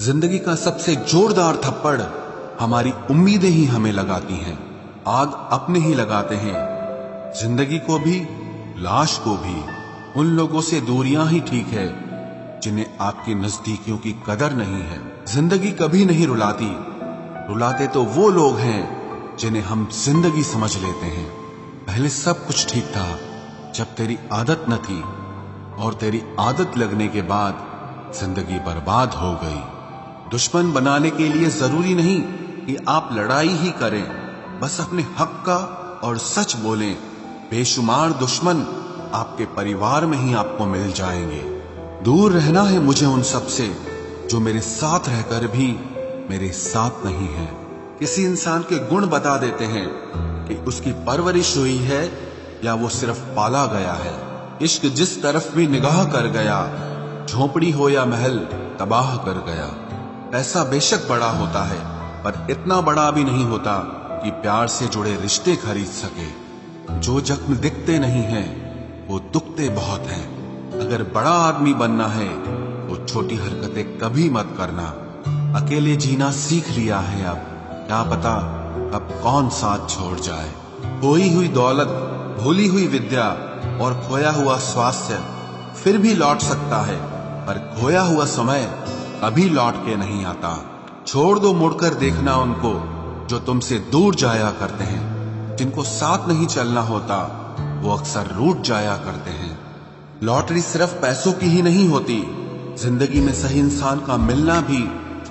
जिंदगी का सबसे जोरदार थप्पड़ हमारी उम्मीदें ही हमें लगाती हैं। आग अपने ही लगाते हैं। जिंदगी को भी, लाश को भी। उन लोगों से दूरियां ही ठीक है जिन्हें आपकी नजदीकियों की कदर नहीं है। जिंदगी कभी नहीं रुलाती, रुलाते तो वो लोग हैं जिन्हें हम जिंदगी समझ लेते हैं। पहले सब कुछ ठीक था जब तेरी आदत न थी, और तेरी आदत लगने के बाद जिंदगी बर्बाद हो गई। दुश्मन बनाने के लिए जरूरी नहीं कि आप लड़ाई ही करें, बस अपने हक का और सच बोलें। बेशुमार दुश्मन आपके परिवार में ही आपको मिल जाएंगे। दूर रहना है मुझे उन सब से जो मेरे साथ रहकर भी मेरे साथ नहीं है। किसी इंसान के गुण बता देते हैं कि उसकी परवरिश हुई है या वो सिर्फ पाला गया है। इश्क जिस तरफ भी निगाह कर गया, झोपड़ी हो या महल तबाह कर गया। पैसा बेशक बड़ा होता है, पर इतना बड़ा भी नहीं होता कि प्यार से जुड़े रिश्ते खरीद सके। जो जख्म दिखते नहीं हैं वो दुखते बहुत हैं। अगर बड़ा आदमी बनना है तो छोटी हरकतें कभी मत करना। अकेले जीना सीख लिया है अब, क्या पता अब कौन साथ छोड़ जाए। खोई हुई दौलत, भूली हुई विद्या और खोया हुआ स्वास्थ्य फिर भी लौट सकता है, पर खोया हुआ समय कभी लौट के नहीं आता। छोड़ दो मुड़कर देखना उनको जो तुमसे दूर जाया करते हैं। जिनको साथ नहीं चलना होता वो अक्सर रूठ जाया करते हैं। लॉटरी सिर्फ पैसों की ही नहीं होती, जिंदगी में सही इंसान का मिलना भी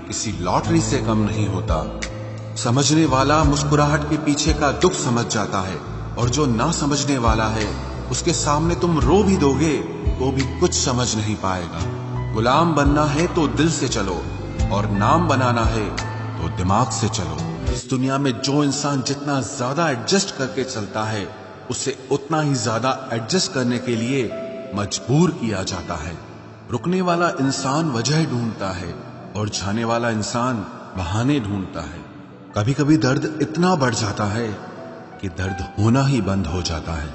किसी लॉटरी से कम नहीं होता। समझने वाला मुस्कुराहट के पीछे का दुख समझ जाता है, और जो ना समझने वाला है उसके सामने तुम रो भी दोगे तो भी कुछ समझ नहीं पाएगा। गुलाम बनना है तो दिल से चलो, और नाम बनाना है तो दिमाग से चलो। इस दुनिया में जो इंसान जितना ज्यादा एडजस्ट करके चलता है, उसे उतना ही ज्यादा एडजस्ट करने के लिए मजबूर किया जाता है। रुकने वाला इंसान वजह ढूंढता है और जाने वाला इंसान बहाने ढूंढता है। कभी कभी दर्द इतना बढ़ जाता है कि दर्द होना ही बंद हो जाता है।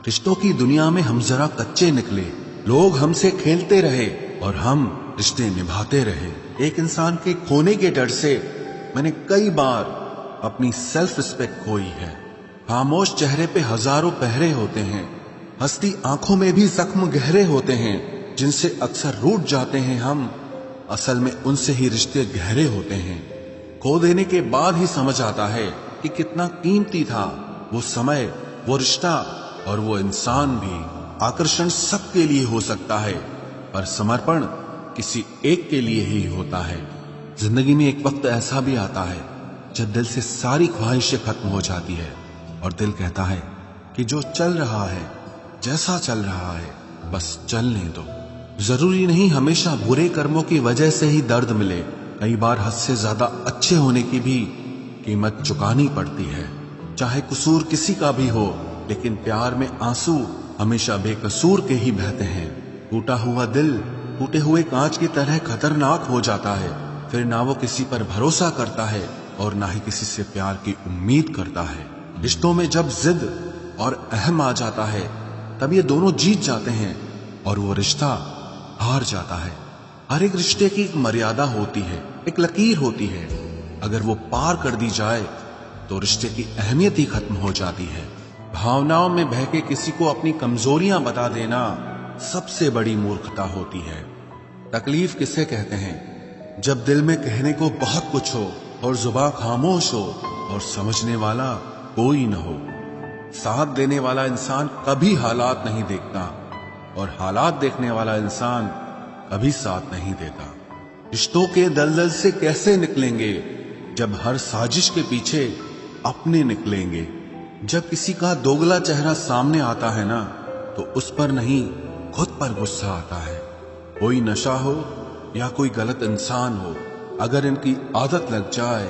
रिश्तों की दुनिया में हम जरा कच्चे निकले। लोग हमसे खेलते रहे और हम रिश्ते निभाते रहे। एक इंसान के खोने के डर से मैंने कई बार अपनी सेल्फ रिस्पेक्ट खोई है। खामोश चेहरे पे हजारों पहरे होते हैं, हंसती आंखों में भी जख्म गहरे होते हैं। जिनसे अक्सर रूठ जाते हैं हम, असल में उनसे ही रिश्ते गहरे होते हैं। खो देने के बाद ही समझ आता है कि कितना कीमती था वो समय, वो रिश्ता और वो इंसान भी। आकर्षण सबके लिए हो सकता है, पर समर्पण किसी एक के लिए ही होता है। जिंदगी में एक वक्त ऐसा भी आता है जब दिल से सारी ख्वाहिशें खत्म हो जाती है और दिल कहता है कि जो चल रहा है, जैसा चल रहा है, बस चलने दो। जरूरी नहीं हमेशा बुरे कर्मों की वजह से ही दर्द मिले। कई बार हद से ज्यादा अच्छे होने की भी कीमत चुकानी पड़ती है। चाहे कसूर किसी का भी हो, लेकिन प्यार में आंसू हमेशा बेकसूर के ही बहते हैं। टूटा हुआ दिल टूटे हुए कांच की तरह खतरनाक हो जाता है। फिर ना वो किसी पर भरोसा करता है और ना ही किसी से प्यार की उम्मीद करता है। रिश्तों में जब जिद और अहम आ जाता है, तब ये दोनों जीत जाते हैं और वो रिश्ता हार जाता है। हर एक रिश्ते की एक मर्यादा होती है, एक लकीर होती है। अगर वो पार कर दी जाए तो रिश्ते की अहमियत ही खत्म हो जाती है। भावनाओं में बहके किसी को अपनी कमजोरियां बता देना सबसे बड़ी मूर्खता होती है। तकलीफ किसे कहते हैं? जब दिल में कहने को बहुत कुछ हो और जुबान खामोश हो और समझने वाला कोई न हो। साथ देने वाला इंसान कभी हालात नहीं देखता, और हालात देखने वाला इंसान कभी साथ नहीं देता। रिश्तों के दलदल से कैसे निकलेंगे जब हर साजिश के पीछे अपने निकलेंगे। जब किसी का दोगला चेहरा सामने आता है ना, तो उस पर नहीं खुद पर गुस्सा आता है। कोई नशा हो या कोई गलत इंसान हो, अगर इनकी आदत लग जाए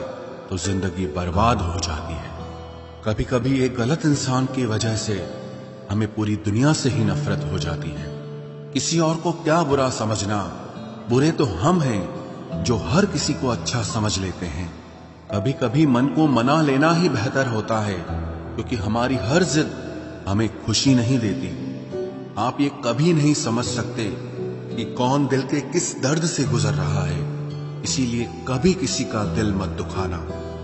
तो जिंदगी बर्बाद हो जाती है। कभी कभी एक गलत इंसान की वजह से हमें पूरी दुनिया से ही नफरत हो जाती है। किसी और को क्या बुरा समझना, बुरे तो हम हैं जो हर किसी को अच्छा समझ लेते हैं। कभी कभी मन को मना लेना ही बेहतर होता है, क्योंकि हमारी हर जिद हमें खुशी नहीं देती। आप ये कभी नहीं समझ सकते कि कौन दिल के किस दर्द से गुजर रहा है। इसीलिए कभी किसी का दिल मत दुखाना,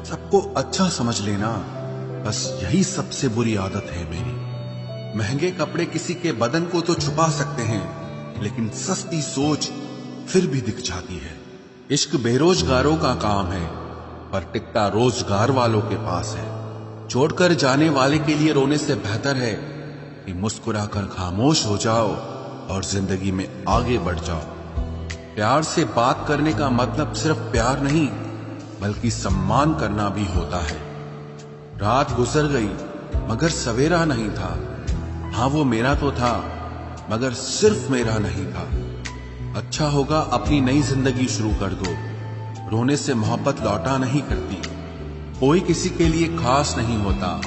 सबको अच्छा समझ लेना, बस यही सबसे बुरी आदत है मेरी। महंगे कपड़े किसी के बदन को तो छुपा सकते हैं, लेकिन सस्ती सोच फिर भी दिख जाती है। इश्क बेरोजगारों का काम है, पर टिकटा रोजगार वालों के पास है। छोड़कर जाने वाले के लिए रोने से बेहतर है कि मुस्कुराकर खामोश हो जाओ और जिंदगी में आगे बढ़ जाओ। प्यार से बात करने का मतलब सिर्फ प्यार नहीं, बल्कि सम्मान करना भी होता है। रात गुजर गई मगर सवेरा नहीं था। हाँ, वो मेरा तो था, मगर सिर्फ मेरा नहीं था। अच्छा होगा अपनी नई जिंदगी शुरू कर दो। रोने से मोहब्बत लौटा नहीं करती। कोई किसी के लिए खास नहीं होता।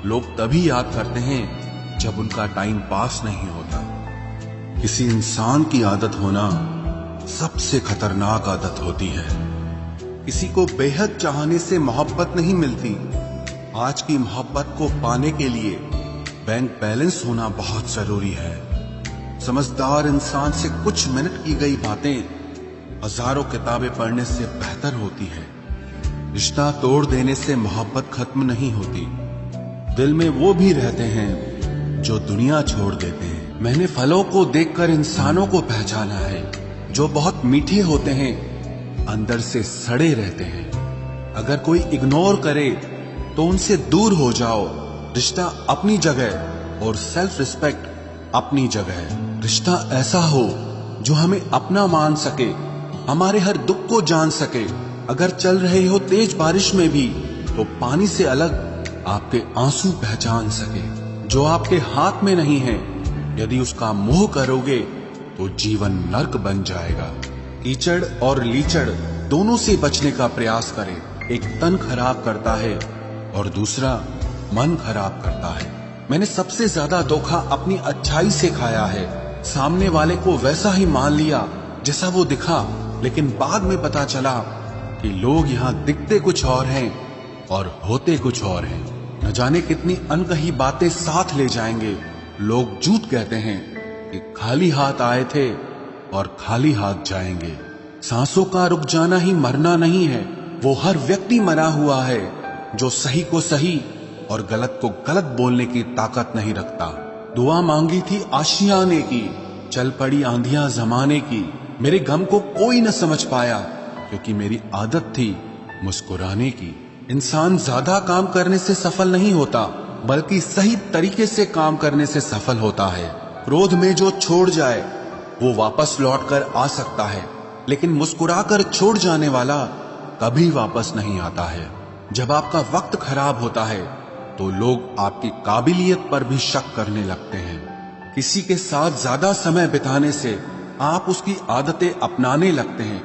लोग तभी याद करते हैं जब उनका टाइम पास नहीं होता। किसी इंसान की आदत होना सबसे खतरनाक आदत होती है। किसी को बेहद चाहने से मोहब्बत नहीं मिलती। आज की मोहब्बत को पाने के लिए बैंक बैलेंस होना बहुत जरूरी है। समझदार इंसान से कुछ मिनट की गई बातें हजारों किताबें पढ़ने से बेहतर होती है। रिश्ता तोड़ देने से मोहब्बत खत्म नहीं होती। दिल में वो भी रहते हैं जो दुनिया छोड़ देते हैं। मैंने फलों को देखकर इंसानों को पहचाना है, जो बहुत मीठे होते हैं अंदर से सड़े रहते हैं। अगर कोई इग्नोर करे तो उनसे दूर हो जाओ। रिश्ता अपनी जगह और सेल्फ रिस्पेक्ट अपनी जगह। रिश्ता ऐसा हो जो हमें अपना मान सके, हमारे हर दुख को जान सके। अगर चल रहे हो तेज बारिश में भी तो पानी से अलग आपके आंसू पहचान सके। जो आपके हाथ में नहीं है, यदि उसका मोह करोगे तो जीवन नर्क बन जाएगा। कीचड़ और लीचड़ दोनों से बचने का प्रयास करें। एक तन खराब करता है और दूसरा मन खराब करता है। मैंने सबसे ज्यादा धोखा अपनी अच्छाई से खाया है। सामने वाले को वैसा ही मान लिया जैसा वो दिखा, लेकिन बाद में पता चला कि लोग यहाँ दिखते कुछ और हैं और होते कुछ और हैं। न जाने कितनी अनकही बातें साथ ले जाएंगे। लोग झूठ कहते हैं कि खाली हाथ आए थे और खाली हाथ जाएंगे। सांसों का रुक जाना ही मरना नहीं है। वो हर व्यक्ति मरा हुआ है जो सही को सही और गलत को गलत बोलने की ताकत नहीं रखता। दुआ मांगी थी आशियाने की, चल पड़ी आंधियां जमाने की। मेरे गम को कोई न समझ पाया क्योंकि मेरी आदत थी मुस्कुराने की। इंसान ज्यादा काम करने से सफल नहीं होता, बल्कि सही तरीके से काम करने से सफल होता है। क्रोध में जो छोड़ जाए वो वापस लौट कर आ सकता है, लेकिन मुस्कुराकर छोड़ जाने वाला कभी वापस नहीं आता है। जब आपका वक्त खराब होता है तो लोग आपकी काबिलियत पर भी शक करने लगते हैं। किसी के साथ ज्यादा समय बिताने से आप उसकी आदतें अपनाने लगते हैं।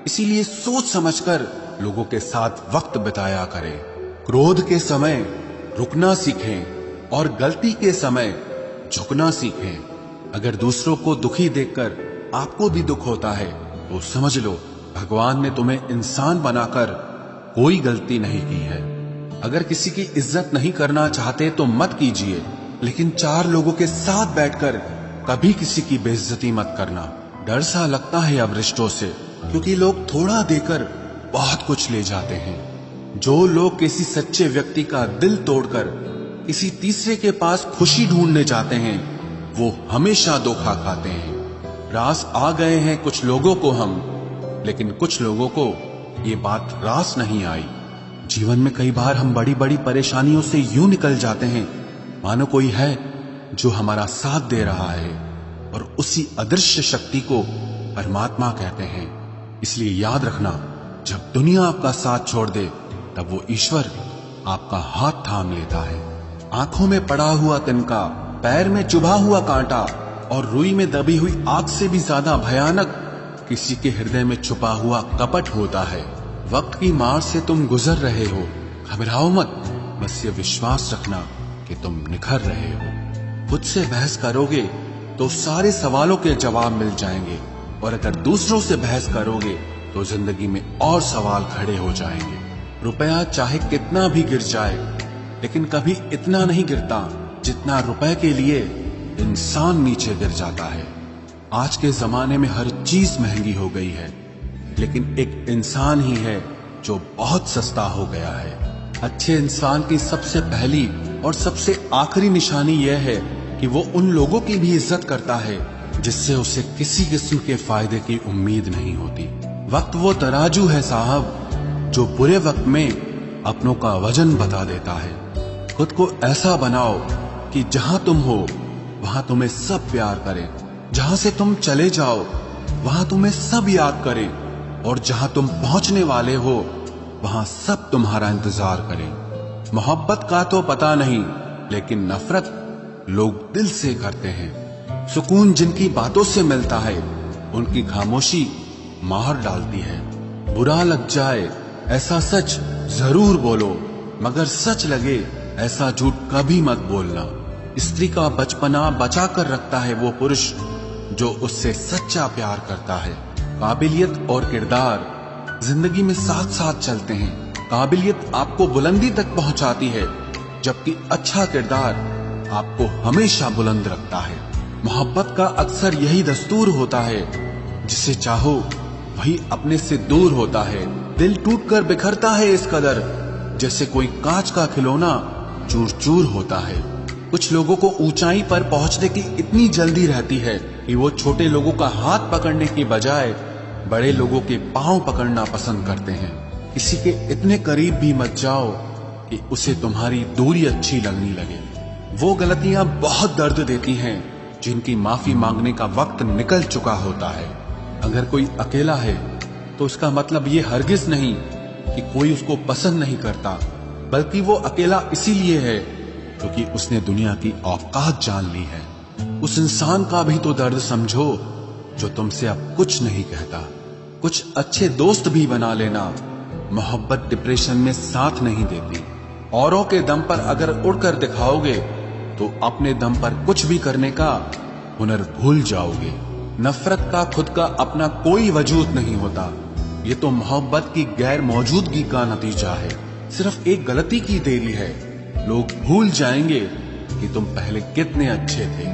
इसीलिए सोच समझकर लोगों के साथ वक्त बिताया करें। क्रोध के समय रुकना सीखें और गलती के समय झुकना सीखें। अगर दूसरों को दुखी देखकर आपको भी दुख होता है तो समझ लो भगवान ने तुम्हें इंसान बनाकर कोई गलती नहीं की है। अगर किसी की इज्जत नहीं करना चाहते तो मत कीजिए, लेकिन चार लोगों के साथ बैठकर कभी किसी की बेइज्जती मत करना। डर सा लगता है अब रिश्तों से, क्योंकि लोग थोड़ा देकर बहुत कुछ ले जाते हैं। जो लोग किसी सच्चे व्यक्ति का दिल तोड़कर किसी तीसरे के पास खुशी ढूंढने जाते हैं, वो हमेशा धोखा खाते हैं। रास आ गए हैं कुछ लोगों को हम, लेकिन कुछ लोगों को ये बात रास नहीं आई। जीवन में कई बार हम बड़ी बड़ी परेशानियों से यूं निकल जाते हैं मानो कोई है जो हमारा साथ दे रहा है, और उसी अदृश्य शक्ति को परमात्मा कहते हैं। इसलिए याद रखना, जब दुनिया आपका साथ छोड़ दे तब वो ईश्वर आपका हाथ थाम लेता है। आंखों में पड़ा हुआ तिनका, पैर में चुभा हुआ कांटा और रुई में दबी हुई आग से भी ज्यादा भयानक किसी के हृदय में छुपा हुआ कपट होता है। वक्त की मार से तुम गुजर रहे हो, घबराओ मत, बस ये विश्वास रखना कि तुम निखर रहे हो। खुद से बहस करोगे तो सारे सवालों के जवाब मिल जाएंगे, और अगर दूसरों से बहस करोगे तो जिंदगी में और सवाल खड़े हो जाएंगे। रुपया चाहे कितना भी गिर जाए, लेकिन कभी इतना नहीं गिरता जितना रुपए के लिए इंसान नीचे गिर जाता है। आज के जमाने में हर चीज महंगी हो गई है। लेकिन एक इंसान ही है जो बहुत सस्ता हो गया है। अच्छे इंसान की सबसे पहली और सबसे आखिरी निशानी यह है कि वो उन लोगों की भी इज्जत करता है जिससे उसे किसी किस्म के फायदे की उम्मीद नहीं होती। वक्त वो तराजू है साहब जो बुरे वक्त में अपनों का वजन बता देता है। खुद को ऐसा बनाओ कि जहां तुम हो वहां तुम्हें सब प्यार करें, जहां से तुम चले जाओ वहां तुम्हें सब याद करें, और जहां तुम पहुंचने वाले हो वहां सब तुम्हारा इंतजार करें। मोहब्बत का तो पता नहीं, लेकिन नफरत लोग दिल से करते हैं। सुकून जिनकी बातों से मिलता है उनकी खामोशी मार डालती है। बुरा लग जाए ऐसा सच जरूर बोलो, मगर सच लगे ऐसा झूठ कभी मत बोलना। स्त्री का बचपना बचा कर रखता है वो पुरुष जो उससे सच्चा प्यार करता है। काबिलियत और किरदार जिंदगी में साथ साथ चलते हैं। काबिलियत आपको बुलंदी तक पहुंचाती है, जबकि अच्छा किरदार आपको हमेशा बुलंद रखता है। मोहब्बत का अक्सर यही दस्तूर होता है, जिसे चाहो वही अपने से दूर होता है। दिल टूटकर बिखरता है इस कदर जैसे कोई कांच का खिलौना चूर चूर होता है। कुछ लोगों को ऊंचाई पर पहुंचने की इतनी जल्दी रहती है कि वो छोटे लोगों का हाथ पकड़ने की बजाय बड़े लोगों के पांव पकड़ना पसंद करते हैं। किसी के इतने करीब भी मत जाओ कि उसे तुम्हारी दूरी अच्छी लगने लगे। वो गलतियां बहुत दर्द देती हैं जिनकी माफी मांगने का वक्त निकल चुका होता है। अगर कोई अकेला है तो उसका मतलब ये हरगिज नहीं कि कोई उसको पसंद नहीं करता, बल्कि वो अकेला इसीलिए है क्योंकि उसने दुनिया की औकात जान ली है। उस इंसान का भी तो दर्द समझो जो तुमसे अब कुछ नहीं कहता। कुछ अच्छे दोस्त भी बना लेना। मोहब्बत डिप्रेशन में साथ नहीं देती। औरों के दम पर अगर उड़कर दिखाओगे तो अपने दम पर कुछ भी करने का हुनर भूल जाओगे। नफरत का खुद का अपना कोई वजूद नहीं होता। ये तो मोहब्बत की गैर मौजूदगी का नतीजा है। सिर्फ एक गलती की देरी है। लोग भूल जाएंगे कि तुम पहले कितने अच्छे थे।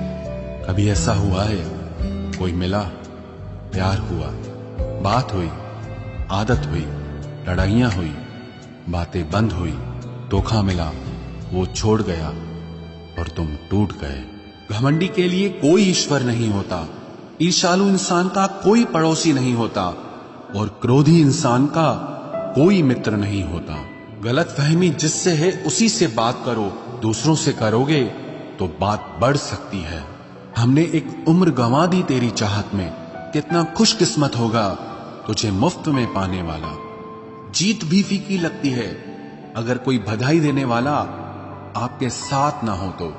कभी ऐसा हुआ है कोई मिला, प्यार हुआ, बात हुई, आदत हुई, लड़ाइयां हुई, बातें बंद हुई, धोखा मिला, वो छोड़ गया और तुम टूट गए। घमंडी के लिए कोई ईश्वर नहीं होता। ईर्ष्यालु इंसान का कोई पड़ोसी नहीं होता, और क्रोधी इंसान का कोई मित्र नहीं होता। गलतफहमी जिससे है उसी से बात करो। दूसरों से करोगे तो बात बढ़ सकती है। हमने एक उम्र गंवा दी तेरी चाहत में। कितना खुशकिस्मत होगा तुझे मुफ्त में पाने वाला। जीत भी फीकी लगती है अगर कोई बधाई देने वाला आपके साथ ना हो तो,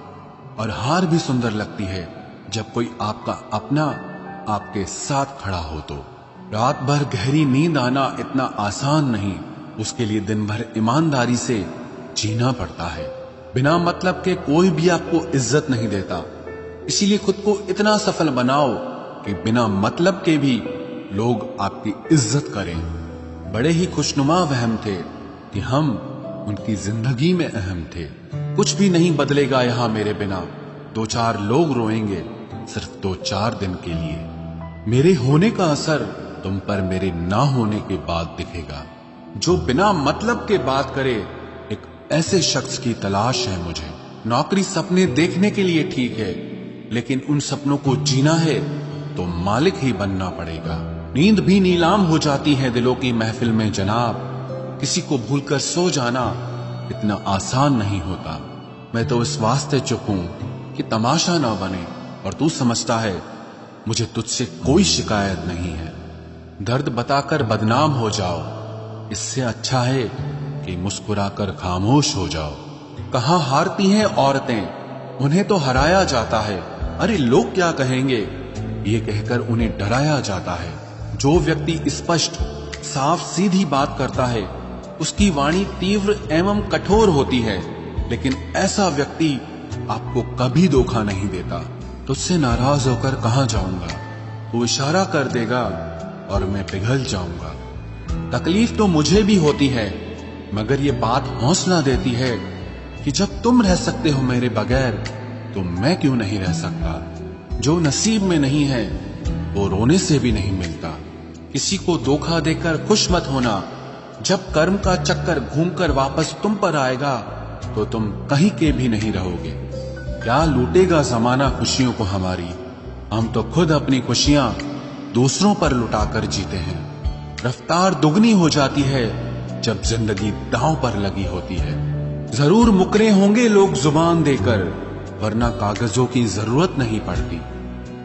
और हार भी सुंदर लगती है जब कोई आपका अपना आपके साथ खड़ा हो तो। रात भर गहरी नींद आना इतना आसान नहीं, उसके लिए दिन भर ईमानदारी से जीना पड़ता है। बिना मतलब के कोई भी आपको इज्जत नहीं देता, इसीलिए खुद को इतना सफल बनाओ कि बिना मतलब के भी लोग आपकी इज्जत करें। बड़े ही खुशनुमा वहम थे कि हम उनकी जिंदगी में अहम थे। कुछ भी नहीं बदलेगा यहां मेरे बिना। दो चार लोग रोएंगे सिर्फ 2-4 दिन के लिए। मेरे होने का असर तुम पर मेरे ना होने के बाद दिखेगा। जो बिना मतलब के बात करे, एक ऐसे शख्स की तलाश है मुझे। नौकरी सपने देखने के लिए ठीक है, लेकिन उन सपनों को जीना है तो मालिक ही बनना पड़ेगा। नींद भी नीलाम हो जाती है दिलों की महफिल में जनाब। किसी को भूलकर सो जाना इतना आसान नहीं होता। मैं तो इस वास्ते चुप हूं कि तमाशा ना बने, और तू समझता है मुझे तुझसे कोई शिकायत नहीं है। दर्द बताकर बदनाम हो जाओ, इससे अच्छा है कि मुस्कुराकर खामोश हो जाओ। कहां हारती हैं औरतें, उन्हें तो हराया जाता है। अरे लोग क्या कहेंगे, ये कहकर उन्हें डराया जाता है। जो व्यक्ति स्पष्ट साफ सीधी बात करता है उसकी वाणी तीव्र एवं कठोर होती है, लेकिन ऐसा व्यक्ति आपको कभी धोखा नहीं देता। तुझसे नाराज होकर कहां जाऊंगा, वो इशारा कर देगा और मैं पिघल जाऊंगा। तकलीफ तो मुझे भी होती है, मगर ये बात हौसला देती है कि जब तुम रह सकते हो मेरे बगैर तो मैं क्यों नहीं रह सकता। जो नसीब में नहीं है वो रोने से भी नहीं मिलता। किसी को धोखा देकर खुश मत होना। जब कर्म का चक्कर घूमकर वापस तुम पर आएगा तो तुम कहीं के भी नहीं रहोगे। क्या लूटेगा जमाना खुशियों को हमारी, हम तो खुद अपनी खुशियां दूसरों पर लुटाकर जीते हैं। रफ्तार दुगनी हो जाती है जब जिंदगी दांव पर लगी होती है। जरूर मुकरे होंगे लोग जुबान देकर, वरना कागजों की जरूरत नहीं पड़ती।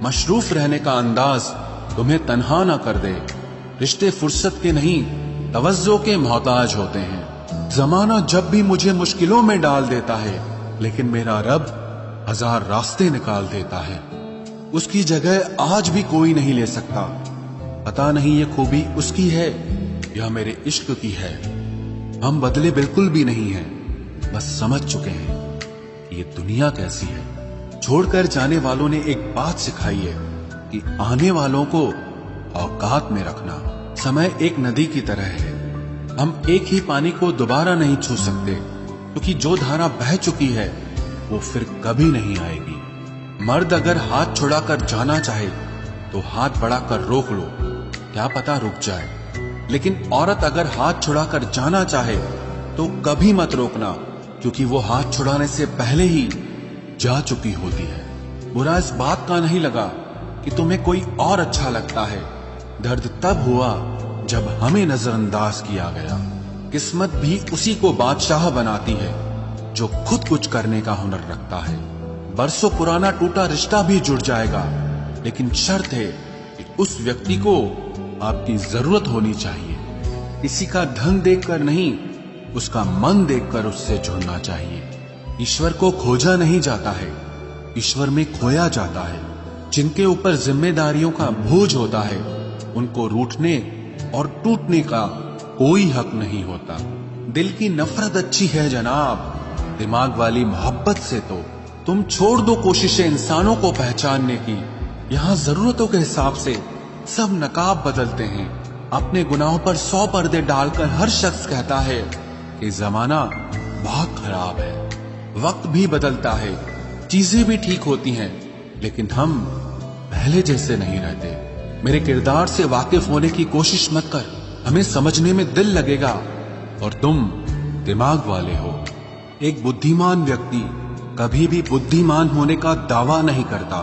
मशरूफ रहने का अंदाज तुम्हें तन्हा ना कर दे। रिश्ते फुर्सत के नहीं तवज्जो के मोहताज होते हैं। जमाना जब भी मुझे मुश्किलों में डाल देता है, लेकिन मेरा रब हजार रास्ते निकाल देता है। उसकी जगह आज भी कोई नहीं ले सकता। पता नहीं ये खूबी उसकी है या मेरे इश्क की है। हम बदले बिल्कुल भी नहीं हैं, बस समझ चुके हैं कि ये दुनिया कैसी है। छोड़कर जाने वालों ने एक बात सिखाई है कि आने वालों को औकात में रखना। समय एक नदी की तरह है, हम एक ही पानी को दोबारा नहीं छू सकते, क्योंकि जो धारा बह चुकी है वो फिर कभी नहीं आएगी। मर्द अगर हाथ छुड़ाकर जाना चाहे तो हाथ बढ़ाकर रोक लो, क्या पता रुक जाए। लेकिन औरत अगर हाथ छुड़ाकर जाना चाहे तो कभी मत रोकना, क्योंकि वो हाथ छुड़ाने से पहले ही जा चुकी होती है। बुरा इस बात का नहीं लगा कि तुम्हें कोई और अच्छा लगता है। दर्द तब हुआ जब हमें नजरअंदाज किया गया। किस्मत भी उसी को बादशाह बनाती है जो खुद कुछ करने का हुनर रखता है। बरसों पुराना टूटा रिश्ता भी जुड़ जाएगा, लेकिन शर्त है कि उस व्यक्ति को आपकी जरूरत होनी चाहिए। किसी का धन देखकर नहीं, उसका मन देखकर उससे जुड़ना चाहिए। ईश्वर को खोजा नहीं जाता है, ईश्वर में खोया जाता है। जिनके ऊपर जिम्मेदारियों का बोझ होता है, उनको रूठने और टूटने का कोई हक नहीं होता। दिल की नफरत अच्छी है जनाब, दिमाग वाली मोहब्बत से तो तुम छोड़ दो कोशिशें इंसानों को पहचानने की। यहाँ जरूरतों के हिसाब से सब नकाब बदलते हैं। अपने गुनाहों पर 100 पर्दे डालकर हर शख्स कहता है कि जमाना बहुत खराब है। वक्त भी बदलता है, चीजें भी ठीक होती हैं, लेकिन हम पहले जैसे नहीं रहते। मेरे किरदार से वाकिफ होने की कोशिश मत कर, हमें समझने में दिल लगेगा और तुम दिमाग वाले हो। एक बुद्धिमान व्यक्ति कभी भी बुद्धिमान होने का दावा नहीं करता,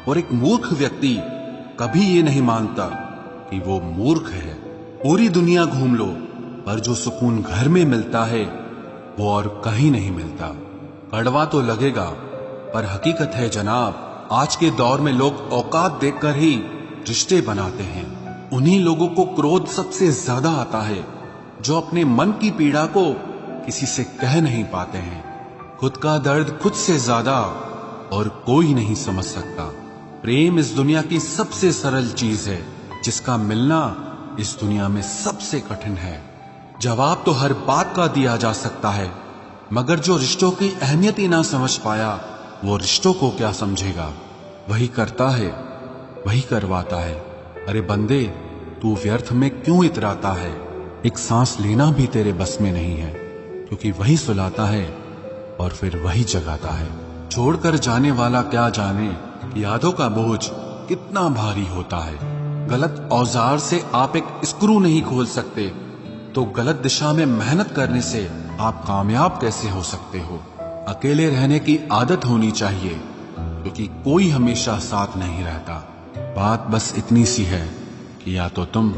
और एक मूर्ख व्यक्ति कभी ये नहीं मानता कि वो मूर्ख है। पूरी दुनिया घूम लो, पर जो सुकून घर में मिलता है वो और कहीं नहीं मिलता। कड़वा तो लगेगा, पर हकीकत है जनाब, आज के दौर में लोग औकात देखकर ही रिश्ते बनाते हैं। उन्हीं लोगों को क्रोध सबसे ज्यादा आता है जो अपने मन की पीड़ा को किसी से कह नहीं पाते हैं। खुद का दर्द खुद से ज्यादा और कोई नहीं समझ सकता। प्रेम इस दुनिया की सबसे सरल चीज है, जिसका मिलना इस दुनिया में सबसे कठिन है। जवाब तो हर बात का दिया जा सकता है, मगर जो रिश्तों की अहमियत ही ना समझ पाया, वो रिश्तों को क्या समझेगा। वही करता है, वही करवाता है। अरे बंदे, तू व्यर्थ में क्यों इतराता है। एक सांस लेना भी तेरे बस में नहीं है, क्योंकि वही सुलाता है और फिर वही जगाता है। छोड़कर जाने वाला क्या जाने कि यादों का बोझ कितना भारी होता है। गलत औजार से आप एक स्क्रू नहीं खोल सकते, तो गलत दिशा में मेहनत करने से आप कामयाब कैसे हो सकते हो। अकेले रहने की आदत होनी चाहिए, क्योंकि कोई हमेशा साथ नहीं रहता। बात बस इतनी सी है कि या तो तुम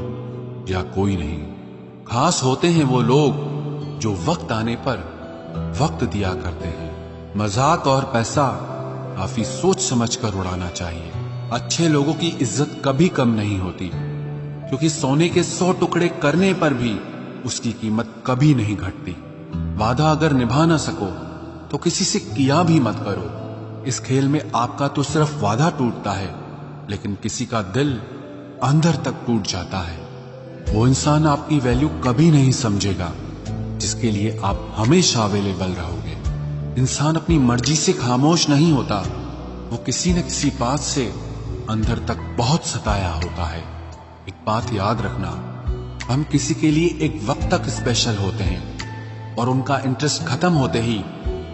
या कोई नहीं। खास होते हैं वो लोग जो वक्त आने पर वक्त दिया करते हैं। मजाक और पैसा काफी सोच समझ कर उड़ाना चाहिए। अच्छे लोगों की इज्जत कभी कम नहीं होती, क्योंकि सोने के 100 टुकड़े करने पर भी उसकी कीमत कभी नहीं घटती। वादा अगर निभा ना सको तो किसी से किया भी मत करो। इस खेल में आपका तो सिर्फ वादा टूटता है, लेकिन किसी का दिल अंदर तक टूट जाता है। वो इंसान आपकी वैल्यू कभी नहीं समझेगा जिसके लिए आप हमेशा अवेलेबल रहोगे। इंसान अपनी मर्जी से खामोश नहीं होता, वो किसी न किसी बात से अंदर तक बहुत सताया होता है। एक बात याद रखना, हम किसी के लिए एक वक्त तक स्पेशल होते हैं और उनका इंटरेस्ट खत्म होते ही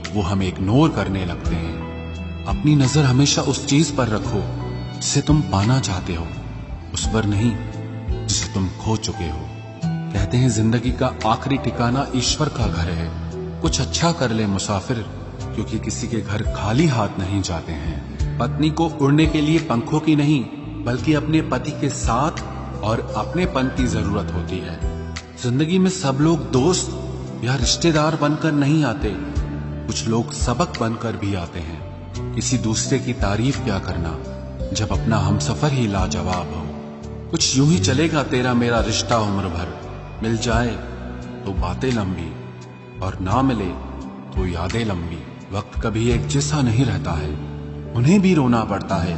वो हमें इग्नोर करने लगते हैं। अपनी नजर हमेशा उस चीज पर रखो जिसे तुम पाना चाहते हो, उस पर नहीं जिसे तुम खो चुके हो। कहते हैं जिंदगी का आखिरी ठिकाना ईश्वर का घर है। कुछ अच्छा कर ले मुसाफिर, क्योंकि किसी के घर खाली हाथ नहीं जाते हैं। पत्नी को उड़ने के लिए पंखों की नहीं, बल्कि अपने पति के साथ और अपनेपन की जरूरत होती है। जिंदगी में सब लोग दोस्त या रिश्तेदार बनकर नहीं आते, कुछ लोग सबक बनकर भी आते हैं। किसी दूसरे की तारीफ क्या करना जब अपना हमसफर ही लाजवाब हो। कुछ यूं ही चलेगा तेरा मेरा रिश्ता उम्र भर, मिल जाए तो बातें लंबी और ना मिले तो यादें लंबी। वक्त कभी एक जैसा नहीं रहता है, उन्हें भी रोना पड़ता है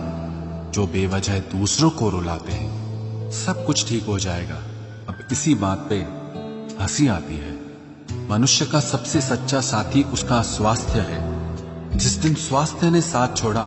जो बेवजह दूसरों को रुलाते हैं। सब कुछ ठीक हो जाएगा। अब इसी बात पे हंसी आती है। मनुष्य का सबसे सच्चा साथी उसका स्वास्थ्य है। जिस दिन स्वास्थ्य ने साथ छोड़ा